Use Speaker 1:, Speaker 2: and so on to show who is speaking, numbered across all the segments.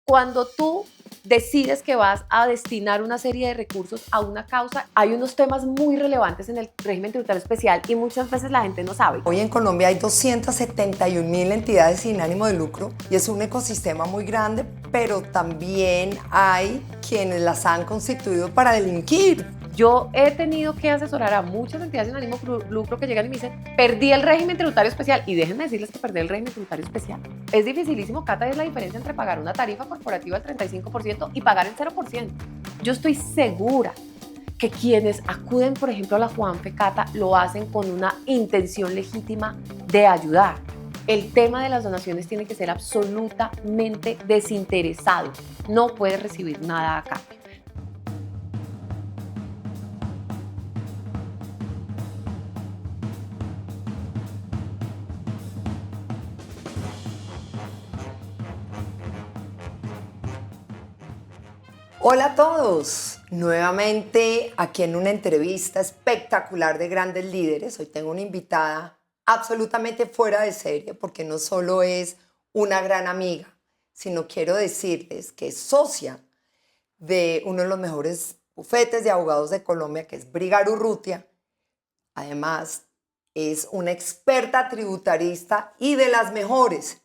Speaker 1: Cuando tú decides que vas a destinar una serie de recursos a una causa, hay unos temas muy relevantes en el régimen tributario especial y muchas veces la gente no sabe.
Speaker 2: Hoy en Colombia hay 271.000 entidades sin ánimo de lucro y es un ecosistema muy grande, pero también hay quienes las han constituido para delinquir.
Speaker 1: Yo he tenido que asesorar a muchas entidades sin ánimo de lucro que llegan y me dicen, perdí el régimen tributario especial. Y déjenme decirles que perdí el régimen tributario especial. Es dificilísimo, Cata, es la diferencia entre pagar una tarifa corporativa del 35% y pagar el 0%. Yo estoy segura que quienes acuden, por ejemplo, a la Juanfe, Cata, lo hacen con una intención legítima de ayudar. El tema de las donaciones tiene que ser absolutamente desinteresado. No puedes recibir nada a cambio.
Speaker 2: Hola a todos, nuevamente aquí en una entrevista espectacular de grandes líderes. Hoy tengo una invitada absolutamente fuera de serie porque no solo es una gran amiga, sino quiero decirles que es socia de uno de los mejores bufetes de abogados de Colombia, que es Brigar Urrutia. Además, es una experta tributarista y de las mejores.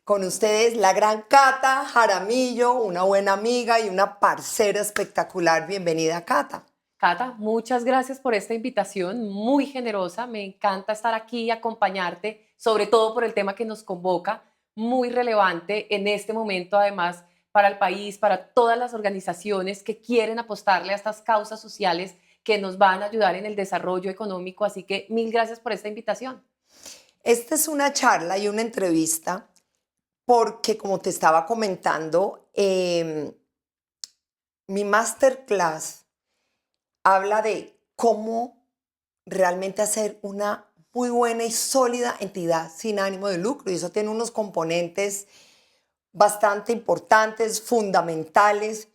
Speaker 2: Con ustedes, la gran Cata Jaramillo, una buena amiga y una parcera espectacular. Bienvenida, Cata.
Speaker 1: Cata, muchas gracias por esta invitación, muy generosa. Me encanta estar aquí y acompañarte, sobre todo por el tema que nos convoca, muy relevante en este momento, además, para el país, para todas las organizaciones que quieren apostarle a estas causas sociales que nos van a ayudar en el desarrollo económico. Así que mil gracias por esta invitación.
Speaker 2: Esta es una charla y una entrevista porque, como te estaba comentando, mi masterclass habla de cómo realmente hacer una muy buena y sólida entidad sin ánimo de lucro. Y eso tiene unos componentes bastante importantes, fundamentales.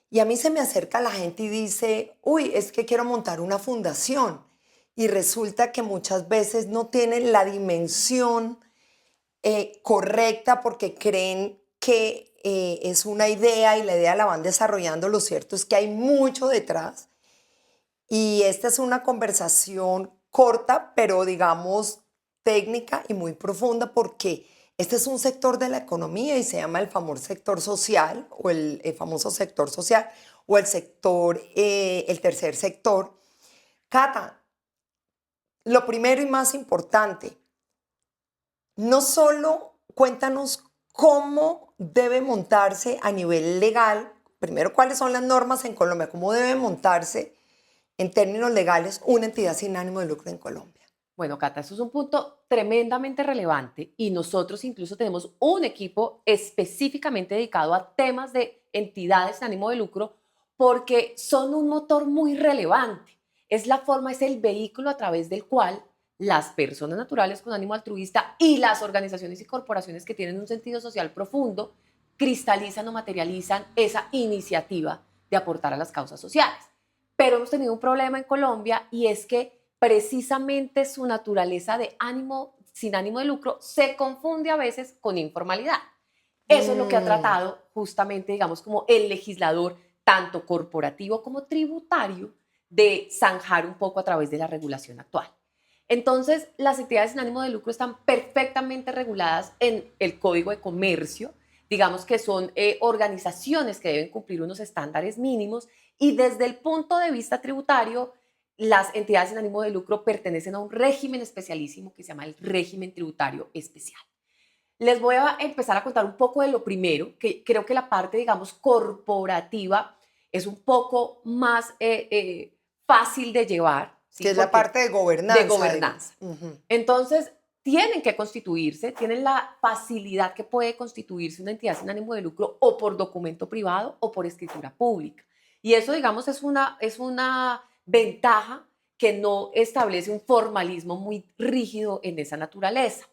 Speaker 2: Y a mí se me acerca la gente y dice, uy, es que quiero montar una fundación. Y resulta que muchas veces no tienen la dimensión correcta porque creen que es una idea y la idea la van desarrollando. Lo cierto es que hay mucho detrás. Y esta es una conversación corta, pero digamos técnica y muy profunda porque este es un sector de la economía y se llama el famoso sector social o el famoso sector social o el sector, el tercer sector. Cata, lo primero y más importante, no solo cuéntanos cómo debe montarse a nivel legal, primero cuáles son las normas en Colombia, cómo debe montarse en términos legales una entidad sin ánimo de lucro en Colombia.
Speaker 1: Bueno, Cata, eso es un punto tremendamente relevante y nosotros incluso tenemos un equipo específicamente dedicado a temas de entidades sin ánimo de lucro porque son un motor muy relevante. Es la forma, es el vehículo a través del cual las personas naturales con ánimo altruista y las organizaciones y corporaciones que tienen un sentido social profundo cristalizan o materializan esa iniciativa de aportar a las causas sociales. Pero hemos tenido un problema en Colombia y es que precisamente su naturaleza de ánimo, sin ánimo de lucro, se confunde a veces con informalidad. Eso es lo que ha tratado justamente, digamos, como el legislador, tanto corporativo como tributario, de zanjar un poco a través de la regulación actual. Entonces, las entidades sin ánimo de lucro están perfectamente reguladas en el Código de Comercio, digamos que son organizaciones que deben cumplir unos estándares mínimos y desde el punto de vista tributario, las entidades sin ánimo de lucro pertenecen a un régimen especialísimo que se llama el régimen tributario especial. Les voy a empezar a contar un poco de lo primero, que creo que la parte, digamos, corporativa es un poco más fácil de llevar, ¿sí?
Speaker 2: Que es la
Speaker 1: Porque
Speaker 2: parte de gobernanza.
Speaker 1: de gobernanza. Entonces, tienen que constituirse, tienen la facilidad que puede constituirse una entidad sin ánimo de lucro o por documento privado o por escritura pública. Y eso, digamos, es una ventaja que no establece un formalismo muy rígido en esa naturaleza.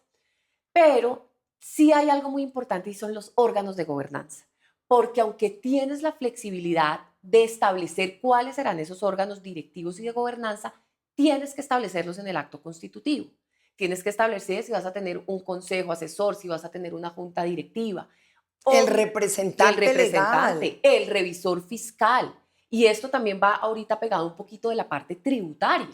Speaker 1: Pero sí hay algo muy importante y son los órganos de gobernanza. Porque aunque tienes la flexibilidad de establecer cuáles serán esos órganos directivos y de gobernanza, tienes que establecerlos en el acto constitutivo. Tienes que establecer si vas a tener un consejo asesor, si vas a tener una junta directiva.
Speaker 2: El
Speaker 1: el
Speaker 2: representante legal.
Speaker 1: representante, el revisor fiscal. Y esto también va ahorita pegado un poquito de la parte tributaria,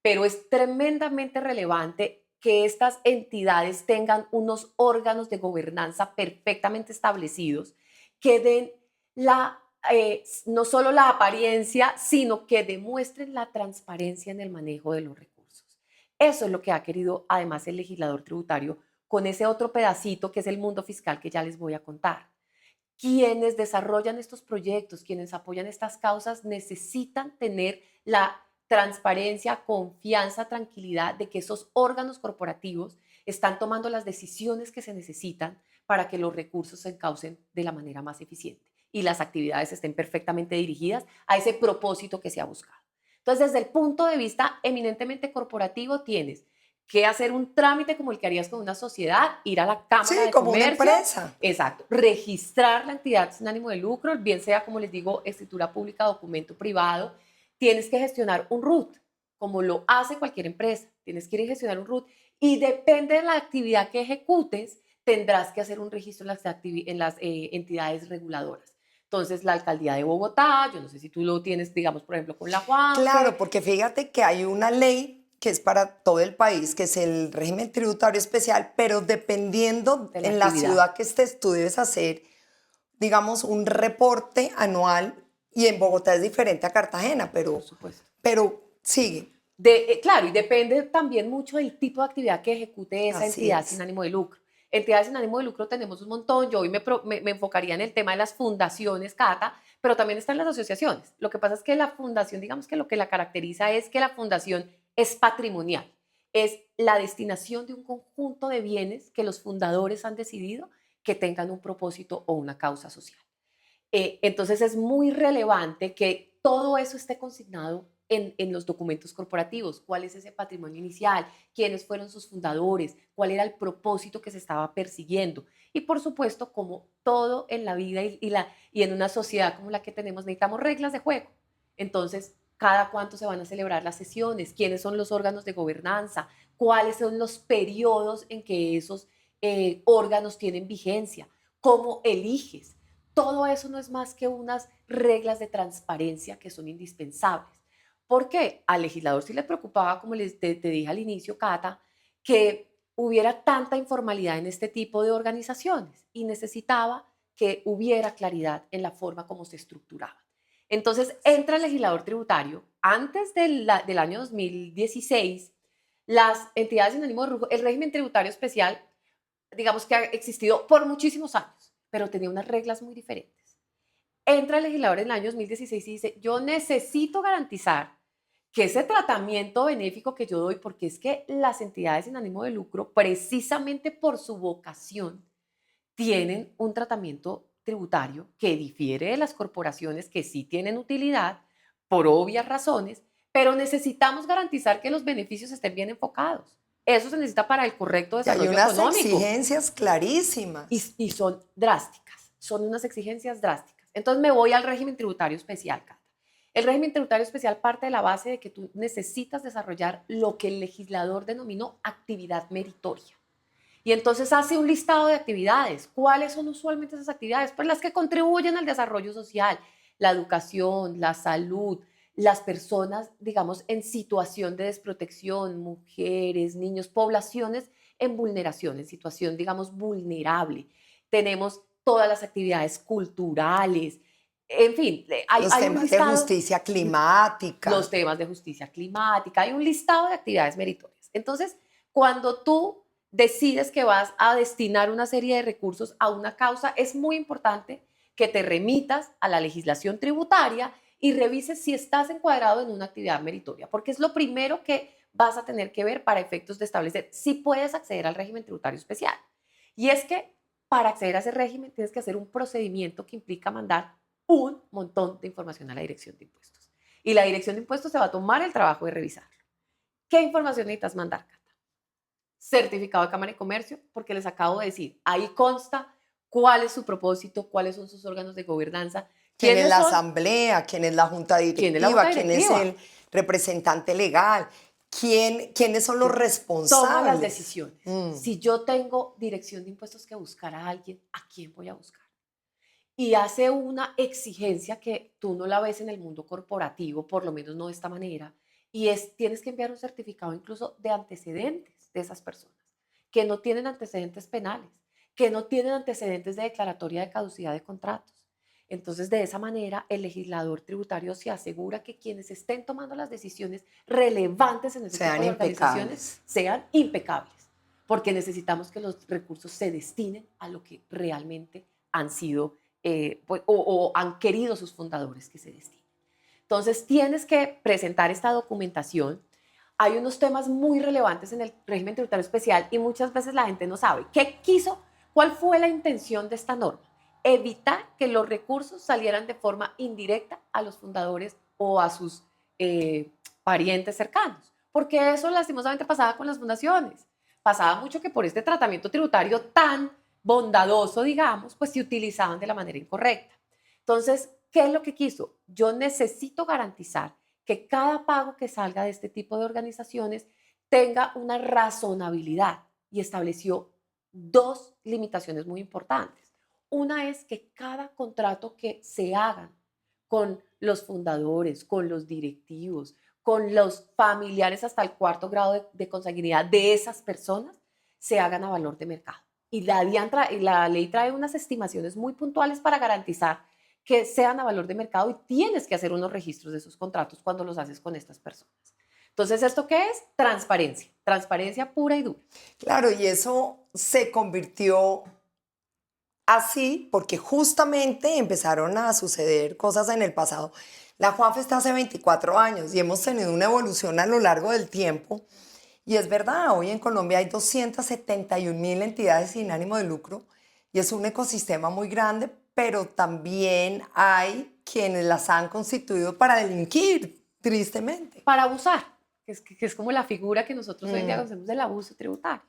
Speaker 1: pero es tremendamente relevante que estas entidades tengan unos órganos de gobernanza perfectamente establecidos que den no solo la apariencia, sino que demuestren la transparencia en el manejo de los recursos. Eso es lo que ha querido además el legislador tributario con ese otro pedacito que es el mundo fiscal que ya les voy a contar. Quienes desarrollan estos proyectos, quienes apoyan estas causas, necesitan tener la transparencia, confianza, tranquilidad de que esos órganos corporativos están tomando las decisiones que se necesitan para que los recursos se encaucen de la manera más eficiente y las actividades estén perfectamente dirigidas a ese propósito que se ha buscado. Entonces, desde el punto de vista eminentemente corporativo, tienes que hacer un trámite como el que harías con una sociedad, ir a la Cámara
Speaker 2: Sí,
Speaker 1: de
Speaker 2: como una
Speaker 1: Comercio,
Speaker 2: empresa.
Speaker 1: exacto, registrar la entidad sin ánimo de lucro, bien sea, como les digo, escritura pública, documento privado. Tienes que gestionar un RUT, como lo hace cualquier empresa. Tienes que ir a gestionar un RUT y depende de la actividad que ejecutes, tendrás que hacer un registro en las entidades reguladoras. Entonces, la alcaldía de Bogotá, yo no sé si tú lo tienes, digamos, por ejemplo, con la Juanfe.
Speaker 2: Claro, porque fíjate que hay una ley que es para todo el país, que es el régimen tributario especial, pero dependiendo
Speaker 1: De la
Speaker 2: en la
Speaker 1: actividad.
Speaker 2: ciudad que estés, tú debes hacer, digamos, un reporte anual y en Bogotá es diferente a Cartagena,
Speaker 1: Por supuesto.
Speaker 2: pero sigue.
Speaker 1: Claro, y depende también mucho del tipo de actividad que ejecute esa
Speaker 2: Así
Speaker 1: entidad sin
Speaker 2: es.
Speaker 1: ánimo de lucro. Entidades sin ánimo de lucro tenemos un montón. Yo hoy me enfocaría en el tema de las fundaciones, Cata, pero también están las asociaciones. Lo que pasa es que la fundación, digamos que lo que la caracteriza es que la fundación es patrimonial. Es la destinación de un conjunto de bienes que los fundadores han decidido que tengan un propósito o una causa social. Entonces es muy relevante que todo eso esté consignado en los documentos corporativos. ¿Cuál es ese patrimonio inicial? ¿Quiénes fueron sus fundadores? ¿Cuál era el propósito que se estaba persiguiendo? Y por supuesto, como todo en la vida y en una sociedad como la que tenemos, necesitamos reglas de juego. Entonces, cada cuánto se van a celebrar las sesiones, quiénes son los órganos de gobernanza, cuáles son los periodos en que esos órganos tienen vigencia, cómo eliges. Todo eso no es más que unas reglas de transparencia que son indispensables. ¿Por qué? Al legislador sí le preocupaba, como te dije al inicio, Cata, que hubiera tanta informalidad en este tipo de organizaciones y necesitaba que hubiera claridad en la forma como se estructuraba. Entonces entra el legislador tributario. Antes del año 2016, las entidades sin ánimo de lucro, el régimen tributario especial, digamos que ha existido por muchísimos años, pero tenía unas reglas muy diferentes. Entra el legislador en el año 2016 y dice, yo necesito garantizar que ese tratamiento benéfico que yo doy, porque es que las entidades sin ánimo de lucro, precisamente por su vocación, tienen un tratamiento tributario que difiere de las corporaciones que sí tienen utilidad por obvias razones, pero necesitamos garantizar que los beneficios estén bien enfocados. Eso se necesita para el correcto
Speaker 2: Y hay
Speaker 1: desarrollo
Speaker 2: unas
Speaker 1: económico
Speaker 2: exigencias clarísimas.
Speaker 1: y son drásticas, son unas exigencias drásticas. Entonces me voy al régimen tributario especial, Cata. El régimen tributario especial parte de la base de que tú necesitas desarrollar lo que el legislador denominó actividad meritoria. Y entonces hace un listado de actividades. ¿Cuáles son usualmente esas actividades? Pues las que contribuyen al desarrollo social, la educación, la salud, las personas, digamos, en situación de desprotección, mujeres, niños, poblaciones en vulneración, en situación, digamos, vulnerable. Tenemos todas las actividades culturales, en fin,
Speaker 2: Los
Speaker 1: hay un
Speaker 2: temas de
Speaker 1: listado,
Speaker 2: justicia
Speaker 1: los
Speaker 2: climática.
Speaker 1: temas de justicia climática, hay un listado de actividades meritorias. Entonces, cuando tú decides que vas a destinar una serie de recursos a una causa, es muy importante que te remitas a la legislación tributaria y revises si estás encuadrado en una actividad meritoria, porque es lo primero que vas a tener que ver para efectos de establecer si puedes acceder al régimen tributario especial. Y es que para acceder a ese régimen tienes que hacer un procedimiento que implica mandar un montón de información a la Dirección de Impuestos. Y la Dirección de Impuestos se va a tomar el trabajo de revisarlo. ¿Qué información necesitas mandar, Cata? Certificado de Cámara de Comercio, porque les acabo de decir, ahí consta cuál es su propósito, cuáles son sus órganos de gobernanza,
Speaker 2: ¿Quién es
Speaker 1: quiénes
Speaker 2: la
Speaker 1: son,
Speaker 2: asamblea? ¿Quién es la junta
Speaker 1: quién es la junta
Speaker 2: directiva? ¿Quién es
Speaker 1: directiva.
Speaker 2: el representante legal? quiénes son los
Speaker 1: Quien
Speaker 2: responsables.
Speaker 1: toma las decisiones.
Speaker 2: Mm.
Speaker 1: Si yo tengo dirección de impuestos que buscar a alguien, ¿a quién voy a buscar? Y hace una exigencia que tú no la ves en el mundo corporativo, por lo menos no de esta manera, y es, tienes que enviar un certificado incluso de antecedentes de esas personas, que no tienen antecedentes penales, que no tienen antecedentes de declaratoria de caducidad de contratos. Entonces, de esa manera, el legislador tributario se asegura que quienes estén tomando las decisiones relevantes en ese tipo
Speaker 2: Sean
Speaker 1: de organizaciones
Speaker 2: impecables.
Speaker 1: sean impecables, porque necesitamos que los recursos se destinen a lo que realmente han sido o han querido sus fundadores que se destinen. Entonces, tienes que presentar esta documentación. Hay unos temas muy relevantes en el régimen tributario especial y muchas veces la gente no sabe qué quiso, cuál fue la intención de esta norma. Evitar que los recursos salieran de forma indirecta a los fundadores o a sus parientes cercanos, porque eso lastimosamente pasaba con las fundaciones. Pasaba mucho que por este tratamiento tributario tan bondadoso, digamos, pues se utilizaban de la manera incorrecta. Entonces, ¿qué es lo que quiso? Yo necesito garantizar que cada pago que salga de este tipo de organizaciones tenga una razonabilidad y estableció dos limitaciones muy importantes. Una es que cada contrato que se hagan con los fundadores, con los directivos, con los familiares hasta el cuarto grado de consanguinidad de esas personas, se hagan a valor de mercado. Y la ley trae unas estimaciones muy puntuales para garantizar que sean a valor de mercado y tienes que hacer unos registros de esos contratos cuando los haces con estas personas. Entonces, ¿esto qué es? Transparencia, transparencia pura y dura.
Speaker 2: Claro, y eso se convirtió así porque justamente empezaron a suceder cosas en el pasado. La Juanfe está hace 24 años y hemos tenido una evolución a lo largo del tiempo. Y es verdad, hoy en Colombia hay 271.000 entidades sin ánimo de lucro y es un ecosistema muy grande, pero también hay quienes las han constituido para delinquir, tristemente.
Speaker 1: Para abusar, que es como la figura que nosotros hoy en día conocemos del abuso tributario.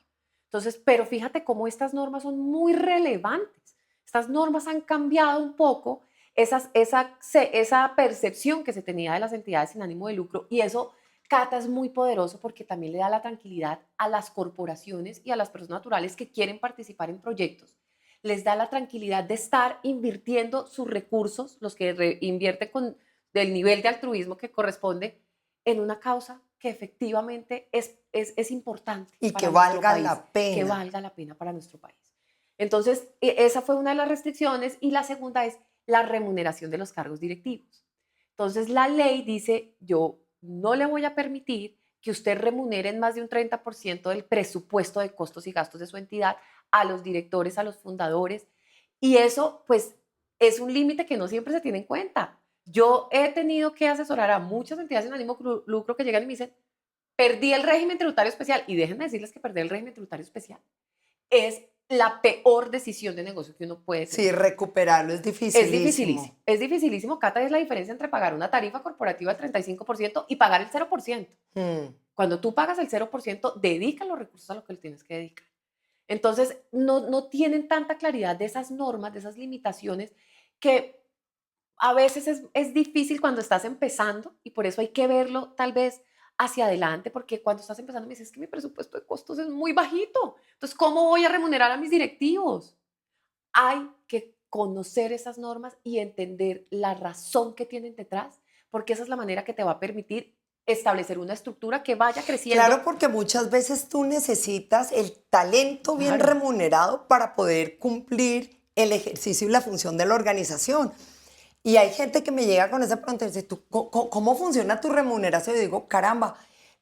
Speaker 1: Entonces, pero fíjate cómo estas normas son muy relevantes. Estas normas han cambiado un poco esa percepción que se tenía de las entidades sin ánimo de lucro y eso, Cata, es muy poderoso porque también le da la tranquilidad a las corporaciones y a las personas naturales que quieren participar en proyectos. Les da la tranquilidad de estar invirtiendo sus recursos, los que invierten con del nivel de altruismo que corresponde, en una causa que efectivamente es importante
Speaker 2: Y que
Speaker 1: para nuestro
Speaker 2: valga
Speaker 1: país,
Speaker 2: la
Speaker 1: que
Speaker 2: pena.
Speaker 1: valga la pena para nuestro país. Entonces, esa fue una de las restricciones y la segunda es la remuneración de los cargos directivos. Entonces, la ley dice, yo no le voy a permitir que usted remunere en más de un 30% del presupuesto de costos y gastos de su entidad a los directores, a los fundadores. Y eso, pues, es un límite que no siempre se tiene en cuenta. Yo he tenido que asesorar a muchas entidades sin ánimo de lucro que llegan y me dicen, perdí el régimen tributario especial. Y déjenme decirles que perder el régimen tributario especial es la peor decisión de negocio que uno puede
Speaker 2: Sí,
Speaker 1: tener.
Speaker 2: recuperarlo es dificilísimo.
Speaker 1: Es dificilísimo, Cata, es la diferencia entre pagar una tarifa corporativa del 35% y pagar el 0%.
Speaker 2: Mm.
Speaker 1: Cuando tú pagas el 0%, dedica los recursos a lo que le tienes que dedicar. Entonces, no tienen tanta claridad de esas normas, de esas limitaciones, que a veces es difícil cuando estás empezando y por eso hay que verlo tal vez hacia adelante, porque cuando estás empezando me dices, es que mi presupuesto de costos es muy bajito. Entonces, ¿cómo voy a remunerar a mis directivos? Hay que conocer esas normas y entender la razón que tienen detrás, porque esa es la manera que te va a permitir establecer una estructura que vaya
Speaker 2: Claro,
Speaker 1: creciendo.
Speaker 2: porque muchas veces tú necesitas el talento bien
Speaker 1: Claro,
Speaker 2: remunerado para poder cumplir el ejercicio y la función de la organización. Y hay gente que me llega con esa pregunta y dice, ¿tú, cómo funciona tu remuneración? Y digo, caramba,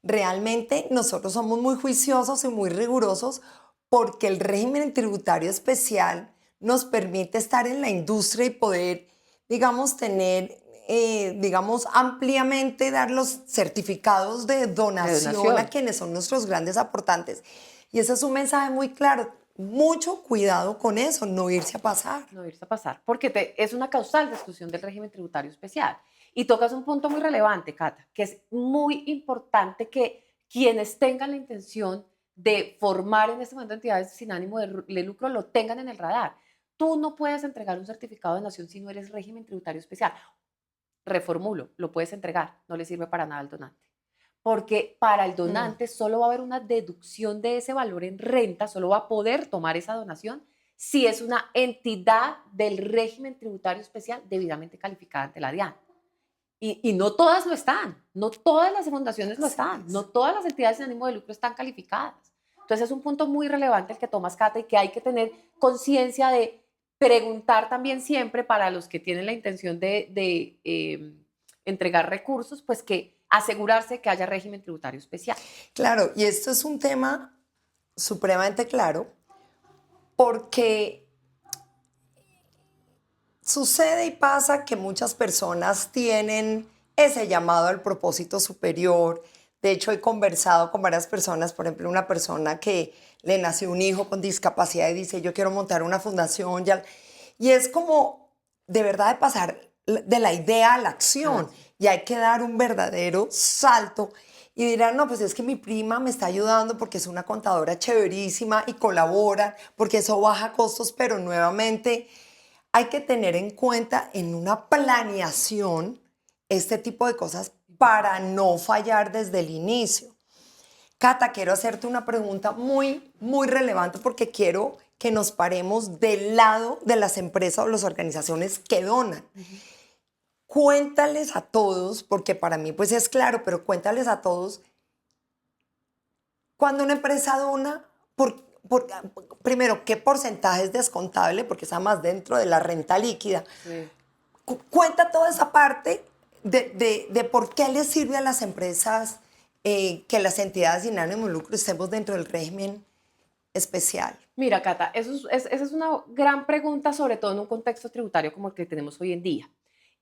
Speaker 2: realmente nosotros somos muy juiciosos y muy rigurosos porque el régimen tributario especial nos permite estar en la industria y poder, digamos, tener, digamos, ampliamente dar los certificados de
Speaker 1: de
Speaker 2: donación a
Speaker 1: donación.
Speaker 2: quienes son nuestros grandes aportantes. Y ese es un mensaje muy claro. Mucho cuidado con eso, no irse a pasar.
Speaker 1: No irse a pasar, porque es una causal de exclusión del régimen tributario especial. Y tocas un punto muy relevante, Cata, que es muy importante que quienes tengan la intención de formar en este momento entidades sin ánimo de lucro lo tengan en el radar. Tú no puedes entregar un certificado de donación si no eres régimen tributario especial. Reformulo, lo puedes entregar, no le sirve para nada al donante. porque para el
Speaker 2: Mm.
Speaker 1: donante solo va a haber una deducción de ese valor en renta, solo va a poder tomar esa donación si es una entidad del régimen tributario especial debidamente calificada ante la DIAN. Y no todas lo están, no todas las fundaciones lo
Speaker 2: Así
Speaker 1: están, no
Speaker 2: es.
Speaker 1: todas las entidades sin ánimo de lucro están calificadas. Entonces es un punto muy relevante el que tomas, Cata, y que hay que tener conciencia de preguntar también siempre para los que tienen la intención de entregar recursos, pues que asegurarse que haya régimen tributario especial.
Speaker 2: Claro, y esto es un tema supremamente claro porque sucede y pasa que muchas personas tienen ese llamado al propósito superior. De hecho, he conversado con varias personas, por ejemplo, una persona que le nació un hijo con discapacidad y dice, yo quiero montar una fundación. Y es como de verdad de pasar de la idea a la acción.
Speaker 1: Así.
Speaker 2: Y hay que dar un verdadero salto. Y dirán, no, pues es que mi prima me está ayudando porque es una contadora chéverísima y colabora, porque eso baja costos, pero nuevamente hay que tener en cuenta en una planeación este tipo de cosas para no fallar desde el inicio. Cata, quiero hacerte una pregunta muy relevante porque quiero que nos paremos del lado de las empresas o las organizaciones que donan.
Speaker 1: Ujú.
Speaker 2: Cuéntales a todos, porque para mí pues es claro, pero cuéntales a todos, cuando una empresa dona, por- primero, ¿qué porcentaje es descontable? Porque está más dentro de la renta líquida.
Speaker 1: Sí.
Speaker 2: Cuenta toda esa parte de por qué les sirve a las empresas que las entidades sin ánimo de lucro estemos dentro del régimen especial.
Speaker 1: Mira, Cata, esa es una gran pregunta, sobre todo en un contexto tributario como el que tenemos hoy en día.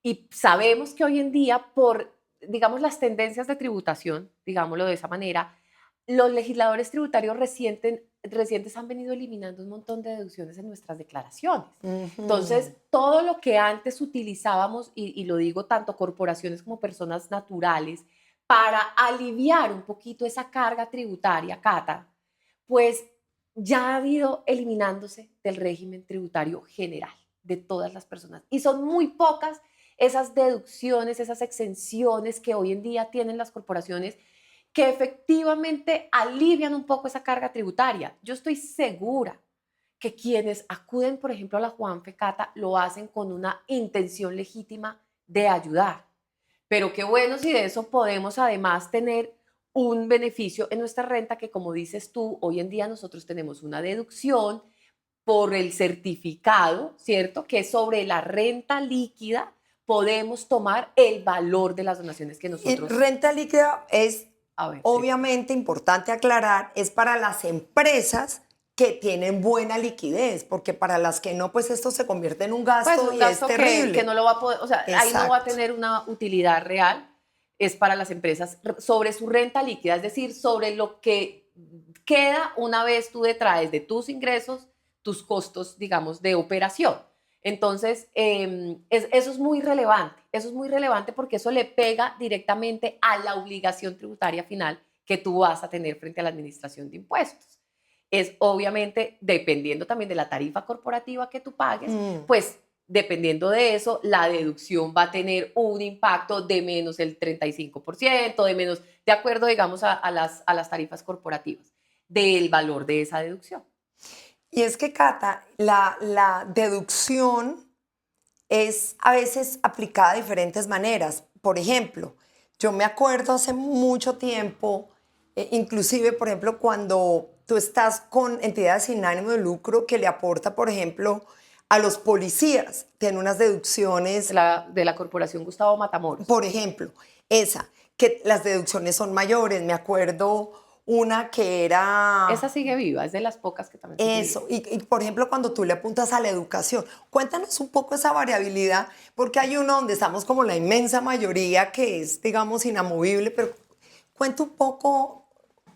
Speaker 1: Y sabemos que hoy en día, por, digamos, las tendencias de tributación, digámoslo de esa manera, los legisladores tributarios recientes han venido eliminando un montón de deducciones en nuestras declaraciones.
Speaker 2: Ujú.
Speaker 1: Entonces, todo lo que antes utilizábamos, y lo digo tanto corporaciones como personas naturales, para aliviar un poquito esa carga tributaria, Cata, pues ya ha ido eliminándose del régimen tributario general de todas las personas. Y son muy pocas esas deducciones, esas exenciones que hoy en día tienen las corporaciones que efectivamente alivian un poco esa carga tributaria. Yo estoy segura que quienes acuden, por ejemplo, a la Juanfe Cata, lo hacen con una intención legítima de ayudar. Pero qué bueno si de eso podemos además tener un beneficio en nuestra renta que, como dices tú, hoy en día nosotros tenemos una deducción por el certificado, ¿cierto? Que sobre la renta líquida podemos tomar el valor de las donaciones que
Speaker 2: Y
Speaker 1: nosotros,
Speaker 2: renta líquida es
Speaker 1: a ver, sí.
Speaker 2: obviamente importante aclarar, es para las empresas que tienen buena liquidez, porque para las que no, pues esto se convierte en un
Speaker 1: Pues
Speaker 2: gasto
Speaker 1: un
Speaker 2: y es
Speaker 1: gasto que no
Speaker 2: terrible.
Speaker 1: lo va a poder, o sea, ahí no va a
Speaker 2: Exacto.
Speaker 1: tener una utilidad real, es para las empresas sobre su renta líquida, es decir, sobre lo que queda una vez tú detraes de tus ingresos, tus costos, digamos, de operación. Entonces, eso es muy relevante porque eso le pega directamente a la obligación tributaria final que tú vas a tener frente a la administración de impuestos. Es obviamente, dependiendo también de la tarifa corporativa que tú pagues,
Speaker 2: Mm.
Speaker 1: pues dependiendo de eso, la deducción va a tener un impacto de menos el 35%, de menos, de acuerdo, digamos, a las tarifas corporativas, del valor de esa deducción.
Speaker 2: Y es que, Cata, la deducción es a veces aplicada de diferentes maneras. Por ejemplo, yo me acuerdo hace mucho tiempo, inclusive, por ejemplo, cuando tú estás con entidades sin ánimo de lucro que le aporta, por ejemplo, a los policías, tienen unas deducciones,
Speaker 1: De la Corporación Gustavo Matamoros.
Speaker 2: por ejemplo, esa, que las deducciones son mayores. Me acuerdo una que
Speaker 1: Esa
Speaker 2: era
Speaker 1: sigue viva, es de las pocas que también sigue viva.
Speaker 2: eso, por ejemplo, cuando tú le apuntas a la educación, cuéntanos un poco esa variabilidad, porque hay uno donde estamos como la inmensa mayoría que es, digamos, inamovible, pero cuenta un poco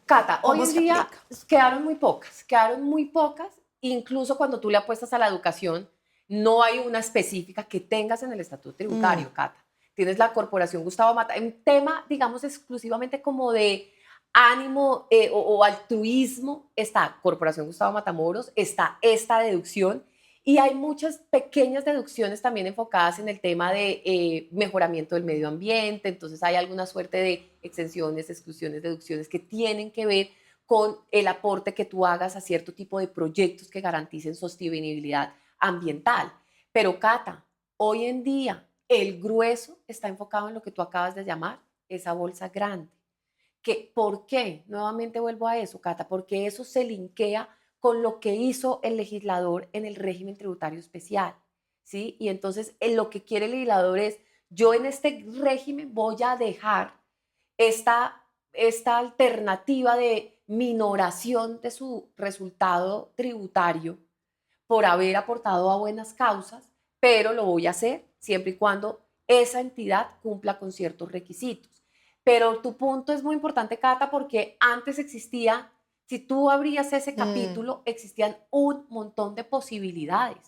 Speaker 1: Cata, hoy
Speaker 2: cómo
Speaker 1: en
Speaker 2: se
Speaker 1: día
Speaker 2: aplica.
Speaker 1: quedaron muy pocas, incluso cuando tú le apuestas a la educación, no hay una específica que tengas en el estatuto
Speaker 2: Mm.
Speaker 1: tributario, Cata. Tienes la Corporación Gustavo Mata, en tema, digamos, exclusivamente como de ánimo o altruismo, está Corporación Gustavo Matamoros, está esta deducción, Y hay muchas pequeñas deducciones también enfocadas en el tema de mejoramiento del medio ambiente, entonces hay alguna suerte de exenciones, exclusiones, deducciones que tienen que ver con el aporte que tú hagas a cierto tipo de proyectos que garanticen sostenibilidad ambiental. Pero Cata, hoy en día el grueso está enfocado en lo que tú acabas de llamar esa bolsa grande. ¿Por qué? Nuevamente vuelvo a eso, Cata, porque eso se linkea con lo que hizo el legislador en el régimen tributario especial, ¿sí? Y entonces lo que quiere el legislador es, yo en este régimen voy a dejar esta alternativa de minoración de su resultado tributario por haber aportado a buenas causas, pero lo voy a hacer siempre y cuando esa entidad cumpla con ciertos requisitos. Pero tu punto es muy importante, Cata, porque antes existía, si tú abrías ese capítulo, existían un montón de posibilidades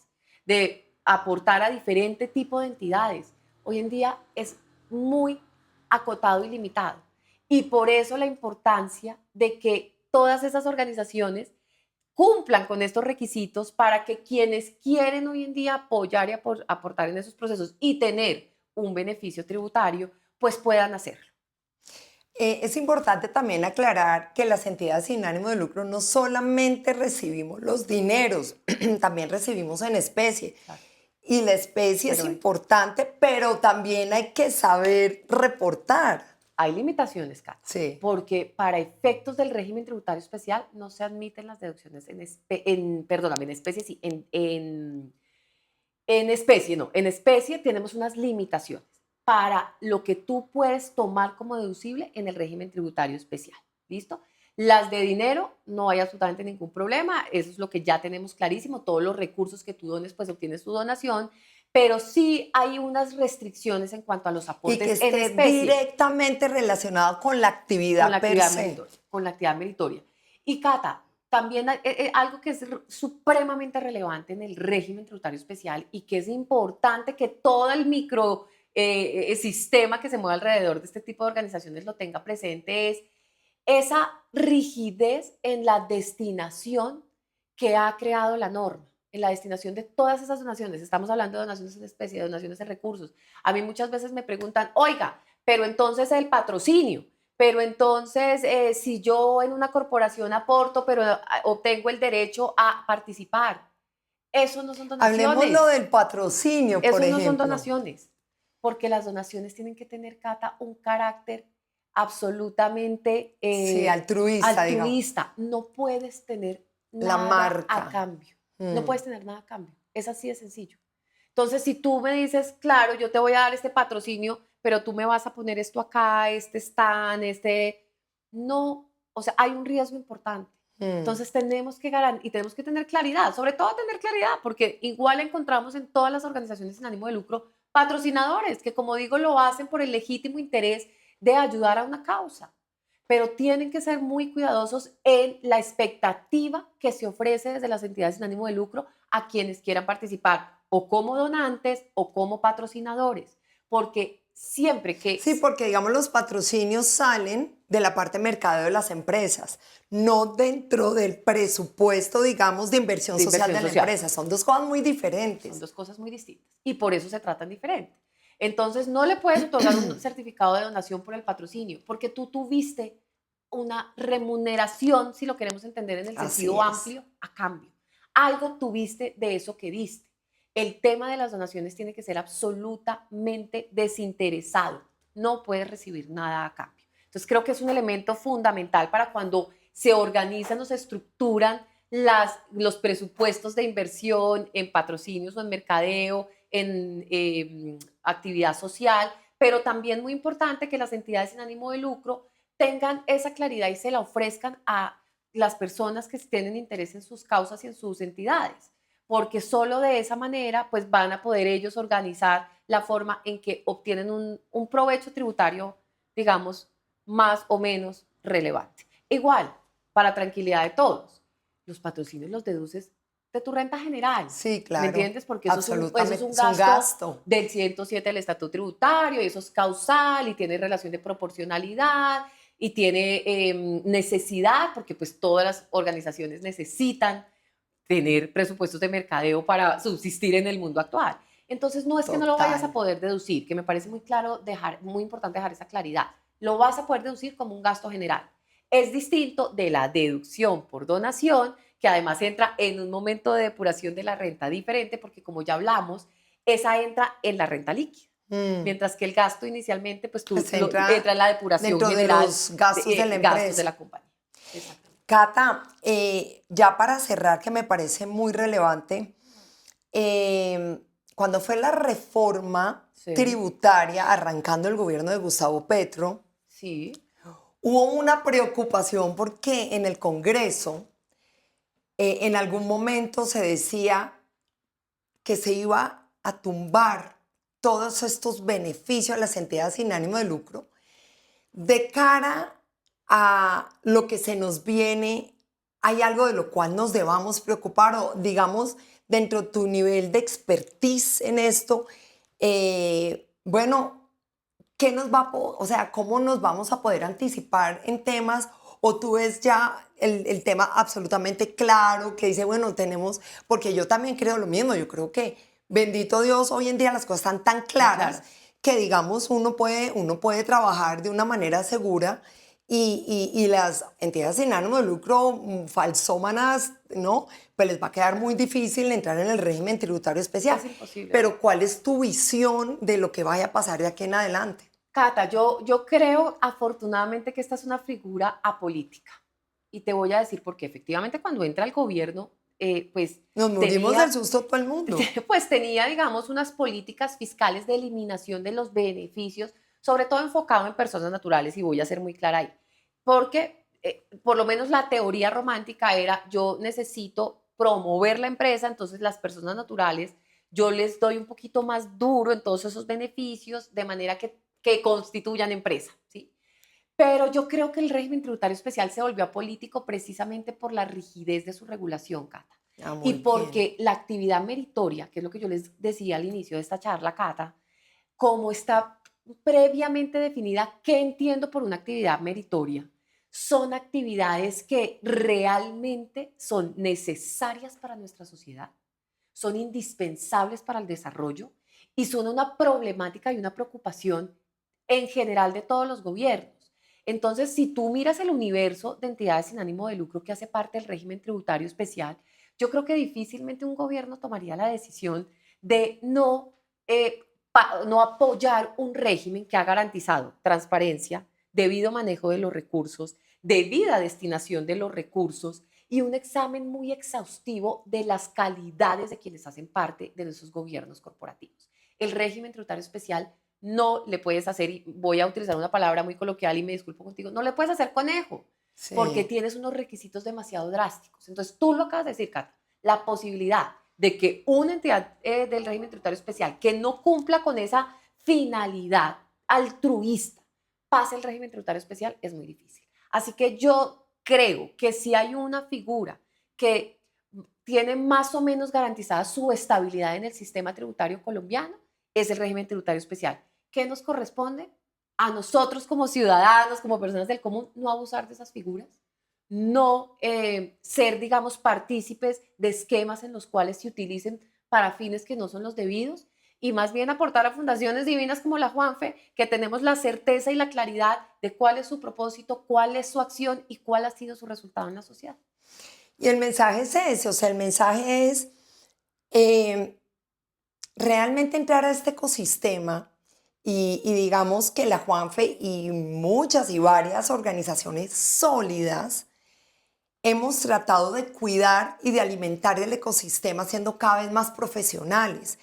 Speaker 1: de aportar a diferentes tipos de entidades. Hoy en día es muy acotado y limitado. Y por eso la importancia de que todas esas organizaciones cumplan con estos requisitos para que quienes quieren hoy en día apoyar y aportar en esos procesos y tener un beneficio tributario, pues puedan hacerlo.
Speaker 2: Es importante también aclarar que las entidades sin ánimo de lucro no solamente recibimos los dineros, también recibimos en especie.
Speaker 1: Exacto.
Speaker 2: Y la especie es
Speaker 1: Pero
Speaker 2: importante, pero también hay que saber reportar.
Speaker 1: hay limitaciones, Cata,
Speaker 2: Sí.
Speaker 1: porque para efectos del régimen tributario especial no se admiten las deducciones perdóname, en especie sí, en especie no, en especie tenemos unas limitaciones para lo que tú puedes tomar como deducible en el régimen tributario especial. ¿Listo? Las de dinero no hay absolutamente ningún problema, eso es lo que ya tenemos clarísimo, todos los recursos que tú dones, pues obtienes tu donación, pero sí hay unas restricciones en cuanto a los
Speaker 2: Y que
Speaker 1: aportes en
Speaker 2: esté
Speaker 1: especie
Speaker 2: directamente relacionado con la
Speaker 1: con la
Speaker 2: actividad per
Speaker 1: actividad
Speaker 2: se.
Speaker 1: meritoria, con la actividad meritoria. Y Cata, también algo que es supremamente relevante en el régimen tributario especial y que es importante que todo el micro sistema que se mueve alrededor de este tipo de organizaciones lo tenga presente es esa rigidez en la destinación que ha creado la norma, en la destinación de todas esas donaciones. Estamos hablando de donaciones en especie, de donaciones de recursos. A mí muchas veces me preguntan, oiga, pero entonces el patrocinio, pero entonces si yo en una corporación aporto, pero obtengo el derecho a participar, eso no son
Speaker 2: Hablemos lo
Speaker 1: donaciones,
Speaker 2: del patrocinio, por
Speaker 1: eso no son
Speaker 2: ejemplo.
Speaker 1: donaciones, porque las donaciones tienen que tener, Cata, un carácter absolutamente
Speaker 2: Sí, altruista, digamos.
Speaker 1: altruista. No puedes tener
Speaker 2: La
Speaker 1: nada a
Speaker 2: marca.
Speaker 1: cambio. No puedes tener nada a cambio. Es así de sencillo. Entonces, si tú me dices, claro, yo te voy a dar este patrocinio, pero tú me vas a poner esto acá, este stand, no, o sea, hay un riesgo importante.
Speaker 2: Mm.
Speaker 1: Entonces tenemos que y tenemos que tener claridad, sobre todo tener claridad, porque igual encontramos en todas las organizaciones sin ánimo de lucro patrocinadores que, como digo, lo hacen por el legítimo interés de ayudar a una causa, pero tienen que ser muy cuidadosos en la expectativa que se ofrece desde las entidades sin ánimo de lucro a quienes quieran participar o como donantes o como patrocinadores, porque siempre que
Speaker 2: Sí, porque digamos los patrocinios salen de la parte de mercadeo de las empresas, no dentro del presupuesto, digamos, de inversión
Speaker 1: de
Speaker 2: social
Speaker 1: inversión
Speaker 2: de la
Speaker 1: social
Speaker 2: empresa. Son dos cosas muy
Speaker 1: son
Speaker 2: diferentes.
Speaker 1: dos cosas muy distintas y por eso se tratan diferente. Entonces, no le puedes otorgar un certificado de donación por el patrocinio, porque tú tuviste una remuneración, si lo queremos entender en el
Speaker 2: Así
Speaker 1: sentido
Speaker 2: es.
Speaker 1: amplio, a cambio. Algo tuviste de eso que diste. El tema de las donaciones tiene que ser absolutamente desinteresado. No puedes recibir nada a cambio. Entonces, creo que es un elemento fundamental para cuando se organizan o se estructuran los presupuestos de inversión en patrocinios o en mercadeo, en actividad social, pero también muy importante que las entidades sin ánimo de lucro tengan esa claridad y se la ofrezcan a las personas que tienen interés en sus causas y en sus entidades, porque solo de esa manera pues van a poder ellos organizar la forma en que obtienen un provecho tributario, digamos, más o menos relevante. Igual, para tranquilidad de todos, los patrocinios los deduces de tu renta general.
Speaker 2: Sí,
Speaker 1: ¿Me
Speaker 2: claro.
Speaker 1: entiendes? Porque eso es
Speaker 2: Absolutamente.
Speaker 1: un
Speaker 2: Es un
Speaker 1: gasto
Speaker 2: gasto.
Speaker 1: del 107 del Estatuto Tributario y eso es causal y tiene relación de proporcionalidad y tiene necesidad, porque pues todas las organizaciones necesitan tener presupuestos de mercadeo para subsistir en el mundo actual. Entonces, no es que no lo vayas a
Speaker 2: Total.
Speaker 1: poder deducir, que me parece muy claro, muy importante dejar esa claridad. Lo vas a poder deducir como un gasto general. Es distinto de la deducción por donación, que además entra en un momento de depuración de la renta diferente, porque como ya hablamos, esa entra en la renta líquida.
Speaker 2: Mm,
Speaker 1: Mientras que el gasto inicialmente, pues
Speaker 2: pues
Speaker 1: entra
Speaker 2: entra
Speaker 1: en la depuración
Speaker 2: dentro de
Speaker 1: general
Speaker 2: los gastos de la
Speaker 1: de gastos de
Speaker 2: empresa.
Speaker 1: la compañía. Exactamente.
Speaker 2: Cata, ya para cerrar, que me parece muy relevante, cuando fue la reforma
Speaker 1: Sí,
Speaker 2: tributaria arrancando el gobierno de Gustavo Petro,
Speaker 1: sí,
Speaker 2: hubo una preocupación porque en el Congreso en algún momento se decía que se iba a tumbar todos estos beneficios a las entidades sin ánimo de lucro de cara a lo que se nos viene. ¿Hay algo de lo cual nos debamos preocupar o digamos dentro de tu nivel de expertise en esto? Bueno, ¿qué nos va o sea, cómo nos vamos a poder anticipar en temas? ¿O tú ves ya el tema absolutamente claro que dice, bueno, tenemos, porque yo también creo lo mismo, yo creo que, bendito Dios, hoy en día las cosas están tan
Speaker 1: tan
Speaker 2: claras
Speaker 1: claras.
Speaker 2: que, digamos, uno puede trabajar de una manera segura y las entidades sin ánimo de lucro falsómanas, ¿no? Pues les va a quedar muy difícil entrar en el régimen tributario especial.
Speaker 1: Es imposible.
Speaker 2: Pero ¿cuál es tu visión de lo que vaya a pasar de aquí en adelante?
Speaker 1: Cata, yo creo afortunadamente que esta es una figura apolítica. Y te voy a decir porque efectivamente cuando entra al gobierno, pues
Speaker 2: Nos morimos del
Speaker 1: tenía,
Speaker 2: susto todo el mundo.
Speaker 1: pues tenía, digamos, unas políticas fiscales de eliminación de los beneficios, sobre todo enfocado en personas naturales, y voy a ser muy clara ahí. Porque por lo menos la teoría romántica era, yo necesito promover la empresa, entonces las personas naturales, yo les doy un poquito más duro en todos esos beneficios, de manera que constituyan empresa, ¿sí? Pero yo creo que el régimen tributario especial se volvió apolítico precisamente por la rigidez de su regulación, Cata.
Speaker 2: Ah,
Speaker 1: Y
Speaker 2: muy bien.
Speaker 1: porque la actividad meritoria, que es lo que yo les decía al inicio de esta charla, Cata, como está previamente definida, ¿qué entiendo por una actividad meritoria? Son actividades que realmente son necesarias para nuestra sociedad, son indispensables para el desarrollo y son una problemática y una preocupación en general de todos los gobiernos. Entonces, si tú miras el universo de entidades sin ánimo de lucro que hace parte del régimen tributario especial, yo creo que difícilmente un gobierno tomaría la decisión de no apoyar un régimen que ha garantizado transparencia, debido manejo de los recursos, debida destinación de los recursos y un examen muy exhaustivo de las calidades de quienes hacen parte de esos gobiernos corporativos. El régimen tributario especial no le puedes hacer, y voy a utilizar una palabra muy coloquial y me disculpo contigo, no le puedes hacer conejo, porque
Speaker 2: Sí.
Speaker 1: tienes unos requisitos demasiado drásticos. Entonces, tú lo acabas de decir, Cata, la posibilidad de que una entidad del régimen tributario especial que no cumpla con esa finalidad altruista pase el régimen tributario especial es muy difícil. Así que yo creo que si hay una figura que tiene más o menos garantizada su estabilidad en el sistema tributario colombiano, es el régimen tributario especial. ¿Qué nos corresponde? A nosotros como ciudadanos, como personas del común, no abusar de esas figuras, no ser, digamos, partícipes de esquemas en los cuales se utilicen para fines que no son los debidos y más bien aportar a fundaciones divinas como la Juanfe, que tenemos la certeza y la claridad de cuál es su propósito, cuál es su acción y cuál ha sido su resultado en la sociedad.
Speaker 2: Y el mensaje es ese, o sea, el mensaje es eh, realmente entrar a este ecosistema y digamos que la Juanfe y muchas y varias organizaciones sólidas hemos tratado de cuidar y de alimentar el ecosistema siendo cada vez más profesionales,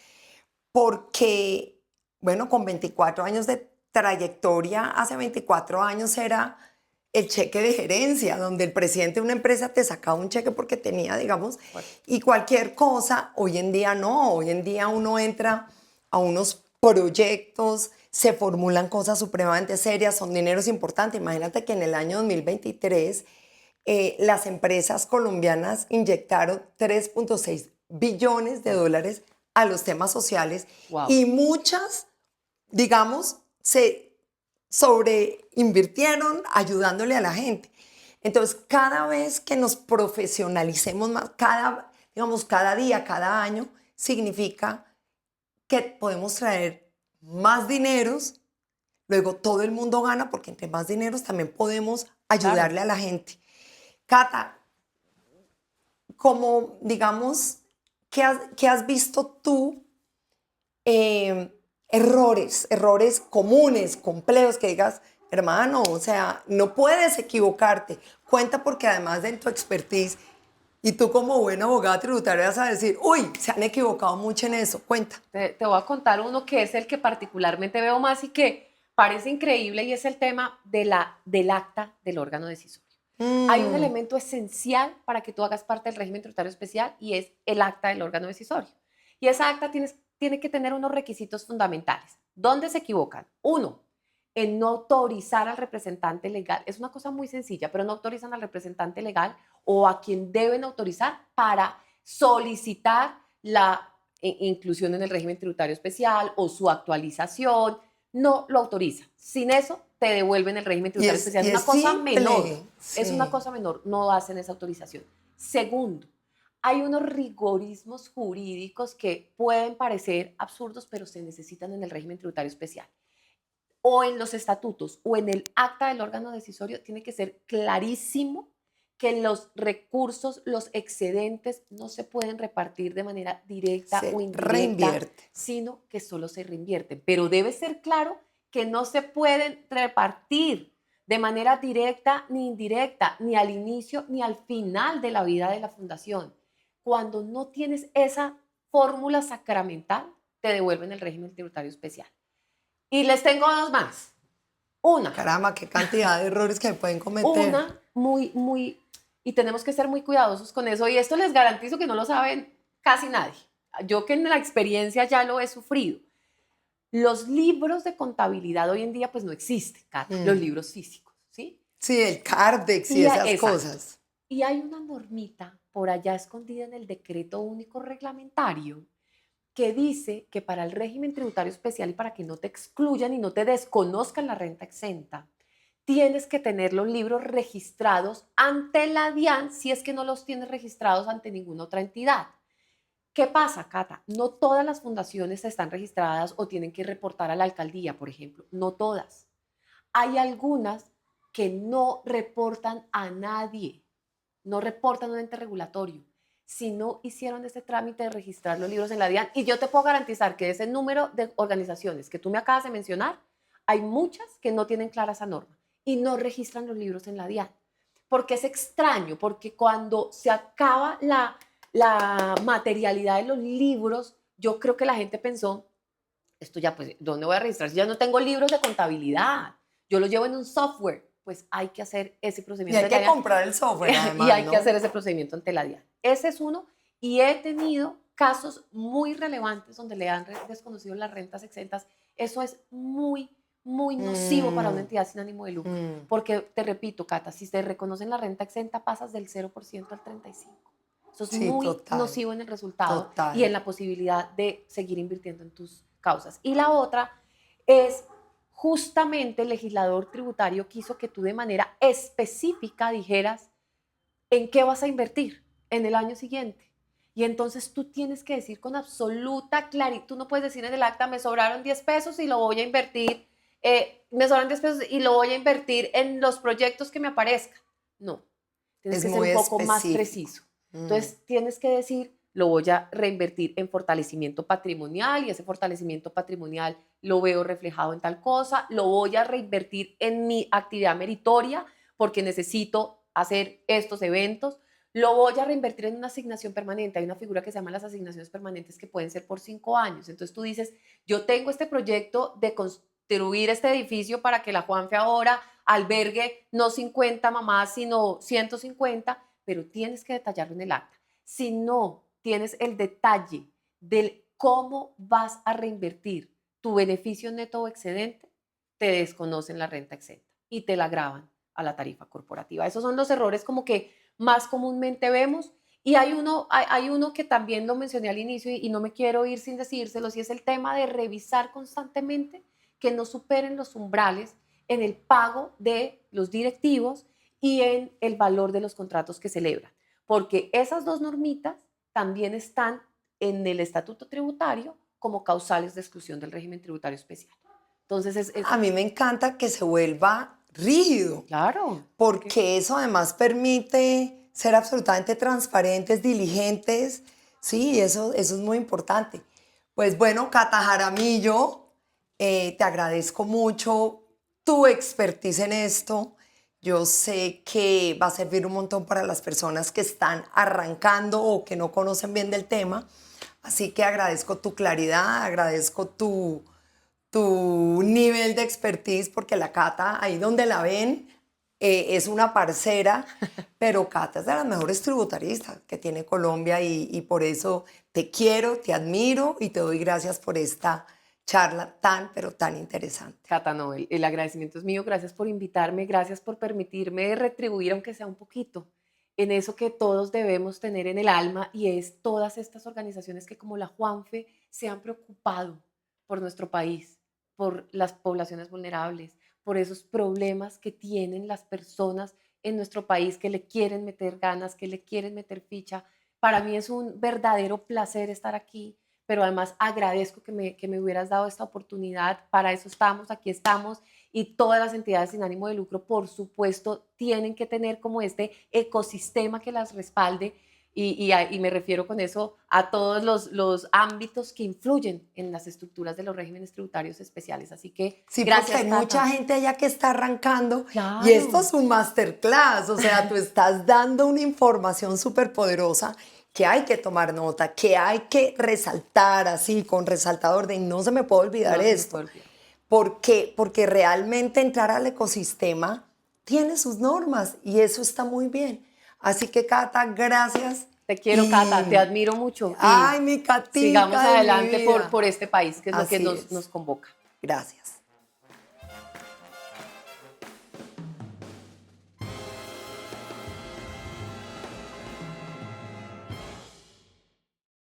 Speaker 2: porque, bueno, con 24 años de trayectoria, hace 24 años era el cheque de gerencia, donde el presidente de una empresa te sacaba un cheque porque tenía, digamos,
Speaker 1: Fuerte.
Speaker 2: y cualquier cosa. Hoy en día no, hoy en día uno entra a unos proyectos, se formulan cosas supremamente serias, son dineros importantes. Imagínate que en el año 2023 las empresas colombianas inyectaron 3.6 billones de
Speaker 1: Fuerte.
Speaker 2: dólares a los temas sociales
Speaker 1: Wow.
Speaker 2: y muchas, digamos, se sobreinvirtieron ayudándole a la gente. Entonces, cada vez que nos profesionalicemos más, digamos, cada día, cada año, significa que podemos traer más dineros, luego todo el mundo gana porque entre más dineros también podemos
Speaker 1: Claro.
Speaker 2: ayudarle a la gente. Cata, como digamos, qué has visto tú eh, errores comunes, complejos, que digas, hermano, o sea, no puedes equivocarte? Cuenta porque además de en tu expertise y tú como buena abogada tributaria vas a decir, uy, se han equivocado mucho en eso. Cuenta.
Speaker 1: Te voy a contar uno que es el que particularmente veo más y que parece increíble y es el tema del acta del órgano decisorio. Hay un
Speaker 2: Mm,
Speaker 1: elemento esencial para que tú hagas parte del régimen tributario especial y es el acta del órgano decisorio. Y esa acta tiene que tener unos requisitos fundamentales. ¿Dónde se equivocan? Uno, en no autorizar al representante legal. Es una cosa muy sencilla, pero no autorizan al representante legal o a quien deben autorizar para solicitar la inclusión en el régimen tributario especial o su actualización. No lo autorizan. Sin eso, te devuelven el régimen tributario especial.
Speaker 2: y
Speaker 1: Es una
Speaker 2: es
Speaker 1: cosa menor.
Speaker 2: simple,
Speaker 1: Es una
Speaker 2: sí.
Speaker 1: cosa menor. No hacen esa autorización. Segundo, hay unos rigorismos jurídicos que pueden parecer absurdos, pero se necesitan en el régimen tributario especial o en los estatutos o en el acta del órgano decisorio, tiene que ser clarísimo que los recursos, los excedentes, no se pueden repartir de manera directa o
Speaker 2: Se
Speaker 1: indirecta,
Speaker 2: reinvierte.
Speaker 1: sino que solo se reinvierten. Pero debe ser claro que no se pueden repartir de manera directa ni indirecta, ni al inicio ni al final de la vida de la fundación. Cuando no tienes esa fórmula sacramental, te devuelven el régimen tributario especial. Y les tengo dos más. Una,
Speaker 2: Caramba, qué cantidad de errores que pueden cometer.
Speaker 1: una muy, y tenemos que ser muy cuidadosos con eso. Y esto les garantizo que no lo saben casi nadie. Yo que en la experiencia ya lo he sufrido. Los libros de contabilidad hoy en día pues no existen, Cata, los
Speaker 2: Mm.
Speaker 1: libros físicos, ¿sí?
Speaker 2: Sí, el Cardex y esas
Speaker 1: Exacto.
Speaker 2: cosas.
Speaker 1: Y hay una normita por allá escondida en el decreto único reglamentario que dice que para el régimen tributario especial y para que no te excluyan y no te desconozcan la renta exenta, tienes que tener los libros registrados ante la DIAN si es que no los tienes registrados ante ninguna otra entidad. ¿Qué pasa, Cata? No todas las fundaciones están registradas o tienen que reportar a la alcaldía, por ejemplo. No todas. Hay algunas que no reportan a nadie, no reportan a un ente regulatorio, si no hicieron ese trámite de registrar los libros en la DIAN. Y yo te puedo garantizar que de ese número de organizaciones que tú me acabas de mencionar, hay muchas que no tienen clara esa norma y no registran los libros en la DIAN. Porque es extraño, porque cuando se acaba la materialidad de los libros, yo creo que la gente pensó, esto ya, pues, ¿dónde voy a registrar? Si ya no tengo libros de contabilidad, yo los llevo en un software, pues hay que hacer ese
Speaker 2: Y
Speaker 1: procedimiento
Speaker 2: hay
Speaker 1: de la
Speaker 2: que
Speaker 1: DIAN
Speaker 2: comprar el software
Speaker 1: y
Speaker 2: además,
Speaker 1: hay que
Speaker 2: ¿no?
Speaker 1: hacer ese procedimiento ante la DIAN. Ese es uno y he tenido casos muy relevantes donde le han desconocido las rentas exentas. Eso es muy nocivo para una
Speaker 2: Mm,
Speaker 1: entidad sin ánimo de lucro.
Speaker 2: mm.
Speaker 1: Porque te repito, Cata, si te reconocen la renta exenta, pasas del 0% al 35%. Eso es
Speaker 2: Sí,
Speaker 1: muy
Speaker 2: total,
Speaker 1: nocivo en el resultado y
Speaker 2: total.
Speaker 1: en la posibilidad de seguir invirtiendo en tus causas. Y la otra es justamente el legislador tributario quiso que tú de manera específica dijeras en qué vas a invertir en el año siguiente. Y entonces tú tienes que decir con absoluta claridad, tú no puedes decir en el acta, me sobraron 10 pesos y lo voy a invertir, me sobran 10 pesos y lo voy a invertir en los proyectos que me aparezcan. No, tienes
Speaker 2: Es
Speaker 1: que ser
Speaker 2: muy
Speaker 1: un poco más
Speaker 2: específico.
Speaker 1: preciso.
Speaker 2: Mm.
Speaker 1: Entonces tienes que decir, lo voy a reinvertir en fortalecimiento patrimonial y ese fortalecimiento patrimonial lo veo reflejado en tal cosa, lo voy a reinvertir en mi actividad meritoria porque necesito hacer estos eventos, lo voy a reinvertir en una asignación permanente. Hay una figura que se llama las asignaciones permanentes que pueden ser por 5 años. Entonces tú dices, yo tengo este proyecto de construir este edificio para que la Juanfe ahora albergue no 50 mamás, sino 150, pero tienes que detallarlo en el acta. Si no tienes el detalle del cómo vas a reinvertir tu beneficio neto o excedente, te desconocen la renta exenta y te la graban a la tarifa corporativa. Esos son los errores como que más comúnmente vemos. Y hay uno que también lo mencioné al inicio y no me quiero ir sin decírselo, y es el tema de revisar constantemente que no superen los umbrales en el pago de los directivos y en el valor de los contratos que celebran. Porque esas dos normitas también están en el estatuto tributario como causales de exclusión del régimen tributario especial. Entonces
Speaker 2: A mí me encanta que se vuelva rígido,
Speaker 1: claro.
Speaker 2: porque eso además permite ser absolutamente transparentes, diligentes, sí, eso es muy importante. Pues bueno, Cata Jaramillo, te agradezco mucho tu expertise en esto. Yo sé que va a servir un montón para las personas que están arrancando o que no conocen bien del tema. Así que agradezco tu claridad, agradezco tu nivel de expertise, porque la Cata, ahí donde la ven, es una parcera, pero Cata es de las mejores tributaristas que tiene Colombia y por eso te quiero, te admiro y te doy gracias por esta charla tan, pero tan interesante.
Speaker 1: Cata, no, el agradecimiento es mío. Gracias por invitarme, gracias por permitirme retribuir, aunque sea un poquito, en eso que todos debemos tener en el alma, y es todas estas organizaciones que, como la Juanfe, se han preocupado por nuestro país, por las poblaciones vulnerables, por esos problemas que tienen las personas en nuestro país, que le quieren meter ganas, que le quieren meter ficha. Para mí es un verdadero placer estar aquí, pero además agradezco que me hubieras dado esta oportunidad. Para eso estamos, aquí estamos, y todas las entidades sin ánimo de lucro, por supuesto, tienen que tener como este ecosistema que las respalde, y me refiero con eso a todos los ámbitos que influyen en las estructuras de los regímenes tributarios especiales. Así que
Speaker 2: Sí, porque
Speaker 1: gracias,
Speaker 2: hay
Speaker 1: Cata.
Speaker 2: mucha gente allá que está arrancando y esto
Speaker 1: Claro.
Speaker 2: es un masterclass, o sea, tú estás dando una información súper poderosa que hay que tomar nota, que hay que resaltar así, con resaltador de no se me puede olvidar
Speaker 1: No se me
Speaker 2: esto,
Speaker 1: puede olvidar.
Speaker 2: porque realmente entrar al ecosistema tiene sus normas y eso está muy bien. Así que, Cata, gracias.
Speaker 1: Te quiero, Cata, te
Speaker 2: Y,
Speaker 1: admiro mucho, y
Speaker 2: ay, mi
Speaker 1: sigamos
Speaker 2: Catica de mi
Speaker 1: adelante
Speaker 2: vida.
Speaker 1: por este país, que es lo que
Speaker 2: Así
Speaker 1: nos
Speaker 2: es.
Speaker 1: convoca.
Speaker 2: Gracias.